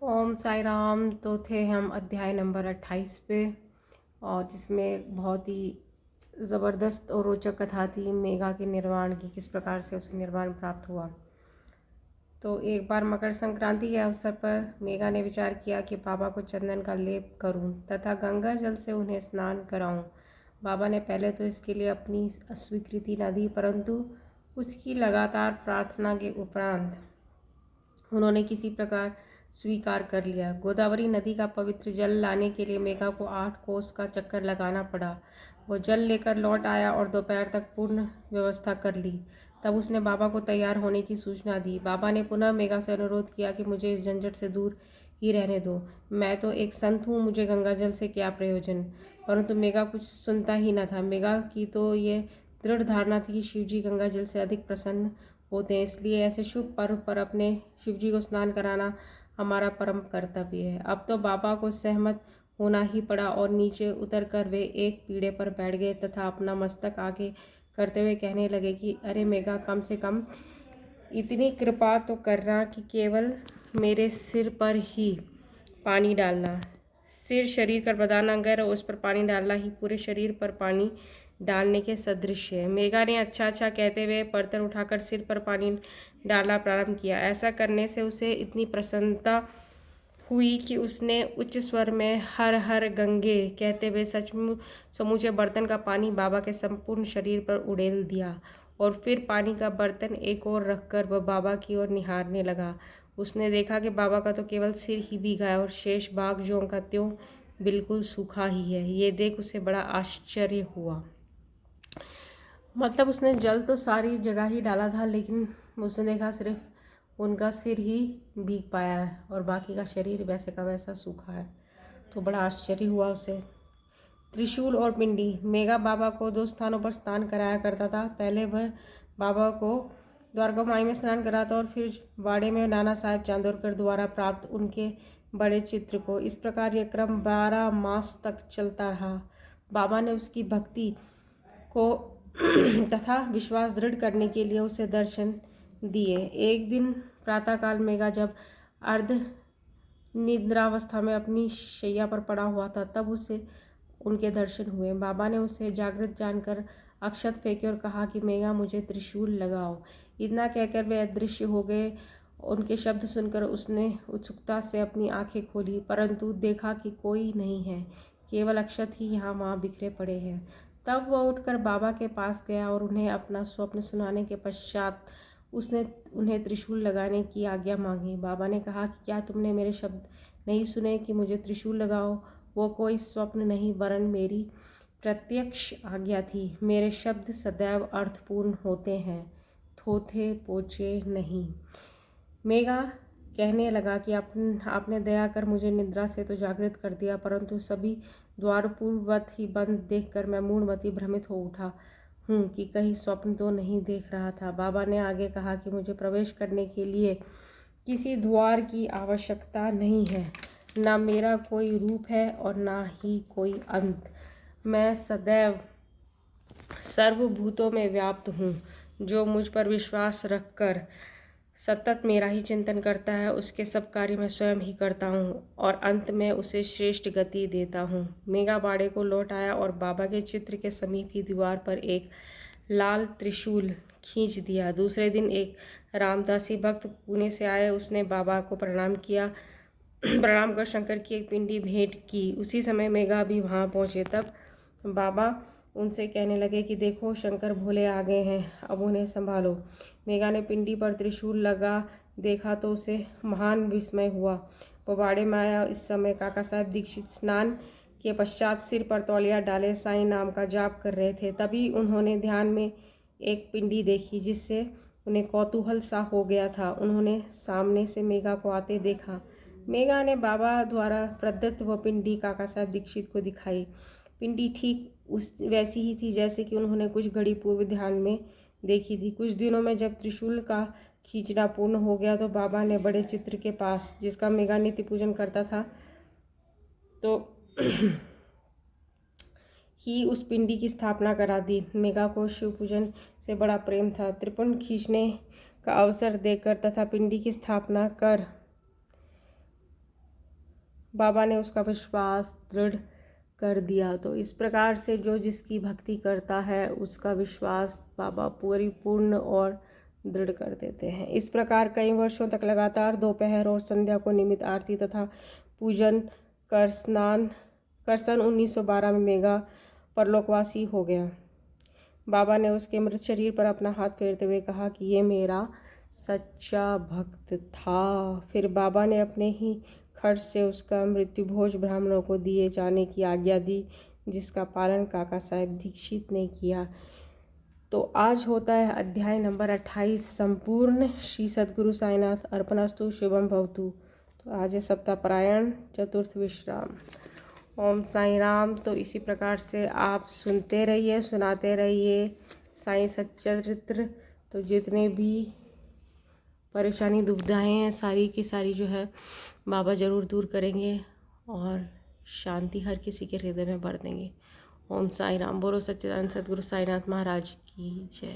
ओम साई राम। तो थे हम अध्याय नंबर 28 पे, और जिसमें बहुत ही ज़बरदस्त और रोचक कथा थी मेघा के निर्वाण की, किस प्रकार से उसे निर्वाण प्राप्त हुआ। तो एक बार मकर संक्रांति के अवसर पर मेघा ने विचार किया कि बाबा को चंदन का लेप करूं तथा गंगा जल से उन्हें स्नान कराऊं। बाबा ने पहले तो इसके लिए अपनी अस्वीकृति न दी, परंतु उसकी लगातार प्रार्थना के उपरांत उन्होंने किसी प्रकार स्वीकार कर लिया। गोदावरी नदी का पवित्र जल लाने के लिए मेघा को 8 कोस का चक्कर लगाना पड़ा। वो जल लेकर लौट आया और दोपहर तक पूर्ण व्यवस्था कर ली। तब उसने बाबा को तैयार होने की सूचना दी। बाबा ने पुनः मेघा से अनुरोध किया कि मुझे इस झंझट से दूर ही रहने दो। मैं तो एक संत हूँ, मुझे गंगा जल से क्या प्रयोजन। परंतु मेघा कुछ सुनता ही न था। मेघा की तो ये दृढ़ धारणा थी कि शिवजी गंगा जल से अधिक प्रसन्न होते हैं, इसलिए ऐसे शुभ पर्व पर अपने शिवजी को स्नान कराना हमारा परम कर्तव्य है। अब तो बाबा को सहमत होना ही पड़ा और नीचे उतरकर वे एक पीढ़े पर बैठ गए तथा अपना मस्तक आगे करते हुए कहने लगे कि अरे मेघा, कम से कम इतनी कृपा तो करना कि केवल मेरे सिर पर ही पानी डालना। सिर शरीर का प्रधान अंग है और उस पर पानी डालना ही पूरे शरीर पर पानी डालने के सदृश है। मेघा ने अच्छा अच्छा कहते हुए बर्तन उठाकर सिर पर पानी डालना प्रारंभ किया। ऐसा करने से उसे इतनी प्रसन्नता हुई कि उसने उच्च स्वर में हर हर गंगे कहते हुए सचमुच समूचे बर्तन का पानी बाबा के संपूर्ण शरीर पर उड़ेल दिया और फिर पानी का बर्तन एक ओर रखकर वह बाबा की ओर निहारने लगा। उसने देखा कि बाबा का तो केवल सिर ही भीगा है और शेष भाग ज्यों का त्यों बिल्कुल सूखा ही है। ये देख उसे बड़ा आश्चर्य हुआ। मतलब उसने जल तो सारी जगह ही डाला था, लेकिन उसने देखा सिर्फ उनका सिर ही भीग पाया है और बाकी का शरीर वैसे का वैसा सूखा है। तो बड़ा आश्चर्य हुआ उसे। त्रिशूल और पिंडी। मेघा बाबा को 2 स्थानों पर स्नान कराया करता था। पहले वह बाबा को द्वारका माई में स्नान कराता और फिर वाड़े में नाना साहेब चांदोरकर द्वारा प्राप्त उनके बड़े चित्र को। इस प्रकार यह क्रम 12 मास तक चलता रहा। बाबा ने उसकी भक्ति को तथा विश्वास दृढ़ करने के लिए उसे दर्शन दिए। एक दिन प्रातःकाल मेघा जब अर्ध निद्रावस्था में अपनी शैया पर पड़ा हुआ था, तब उसे उनके दर्शन हुए। बाबा ने उसे जागृत जानकर अक्षत फेंके और कहा कि मेघा, मुझे त्रिशूल लगाओ। इतना कहकर वे अदृश्य हो गए। उनके शब्द सुनकर उसने उत्सुकता से अपनी आंखें खोली, परंतु देखा कि कोई नहीं है, केवल अक्षत ही यहाँ वहाँ बिखरे पड़े हैं। तब वह उठकर बाबा के पास गया और उन्हें अपना स्वप्न सुनाने के पश्चात उसने उन्हें त्रिशूल लगाने की आज्ञा मांगी। बाबा ने कहा कि क्या तुमने मेरे शब्द नहीं सुने कि मुझे त्रिशूल लगाओ? वो कोई स्वप्न नहीं, वरन मेरी प्रत्यक्ष आज्ञा थी। मेरे शब्द सदैव अर्थपूर्ण होते हैं, थोथे पोचे नहीं। मेघा कहने लगा कि आपने दया कर मुझे निद्रा से तो जागृत कर दिया, परंतु सभी द्वार पूर्ववत ही बंद देखकर मैं मूढ़मती भ्रमित हो उठा हूँ कि कहीं स्वप्न तो नहीं देख रहा था। बाबा ने आगे कहा कि मुझे प्रवेश करने के लिए किसी द्वार की आवश्यकता नहीं है, न मेरा कोई रूप है और न ही कोई अंत। मैं सदैव सर्वभूतों में व्याप्त हूँ। जो मुझ पर विश्वास रखकर सतत मेरा ही चिंतन करता है, उसके सब कार्य मैं स्वयं ही करता हूँ और अंत में उसे श्रेष्ठ गति देता हूँ। मेघा बाड़े को लौट आया और बाबा के चित्र के समीप ही दीवार पर एक लाल त्रिशूल खींच दिया। दूसरे दिन एक रामदासी भक्त पुणे से आए, उसने बाबा को प्रणाम किया। प्रणाम कर शंकर की एक पिंडी भेंट की। उसी समय मेघा भी वहाँ पहुँचे। तब बाबा उनसे कहने लगे कि देखो, शंकर भोले आ गए हैं, अब उन्हें संभालो। मेघा ने पिंडी पर त्रिशूल लगा देखा तो उसे महान विस्मय हुआ। वो बाड़े में आया। इस समय काका साहब दीक्षित स्नान के पश्चात सिर पर तौलिया डाले साईं नाम का जाप कर रहे थे। तभी उन्होंने ध्यान में एक पिंडी देखी, जिससे उन्हें कौतूहल सा हो गया था। उन्होंने सामने से मेघा को आते देखा। मेघा ने बाबा द्वारा प्रदत्त वह पिंडी काका साहब दीक्षित को दिखाई। पिंडी ठीक वैसी ही थी जैसे कि उन्होंने कुछ घड़ी पूर्व ध्यान में देखी थी। कुछ दिनों में जब त्रिशूल का खींचना पूर्ण हो गया तो बाबा ने बड़े चित्र के पास, जिसका मेघा नित्य पूजन करता था, तो ही उस पिंडी की स्थापना करा दी। मेघा को शिव पूजन से बड़ा प्रेम था। त्रिपुंड खींचने का अवसर देकर तथा पिंडी की स्थापना कर बाबा ने उसका विश्वास दृढ़ कर दिया। तो इस प्रकार से जो जिसकी भक्ति करता है उसका विश्वास बाबा पूर्ण और दृढ़ कर देते हैं। इस प्रकार कई वर्षों तक लगातार दोपहर और संध्या को नियमित आरती तथा पूजन कर सन 1912 में मेघा परलोकवासी हो गया। बाबा ने उसके मृत शरीर पर अपना हाथ फेरते हुए कहा कि ये मेरा सच्चा भक्त था। फिर बाबा ने अपने ही खर्च से उसका मृत्यु भोज ब्राह्मणों को दिए जाने की आज्ञा दी, जिसका पालन काका साहेब दीक्षित ने किया। तो आज होता है अध्याय नंबर 28 संपूर्ण। श्री सद्गुरु साईनाथ अर्पणस्तु, शुभम भवतु। तो आज है सप्ताहपरायण चतुर्थ विश्राम। ओम साई राम। तो इसी प्रकार से आप सुनते रहिए, सुनाते रहिए साईं सच्चरित्र। तो जितने भी परेशानी दुविधाएं हैं सारी की सारी जो है बाबा ज़रूर दूर करेंगे और शांति हर किसी के हृदय में भर देंगे। ओम साई राम। बोलो सच्चिदानंद सद्गुरु साईनाथ महाराज की जय।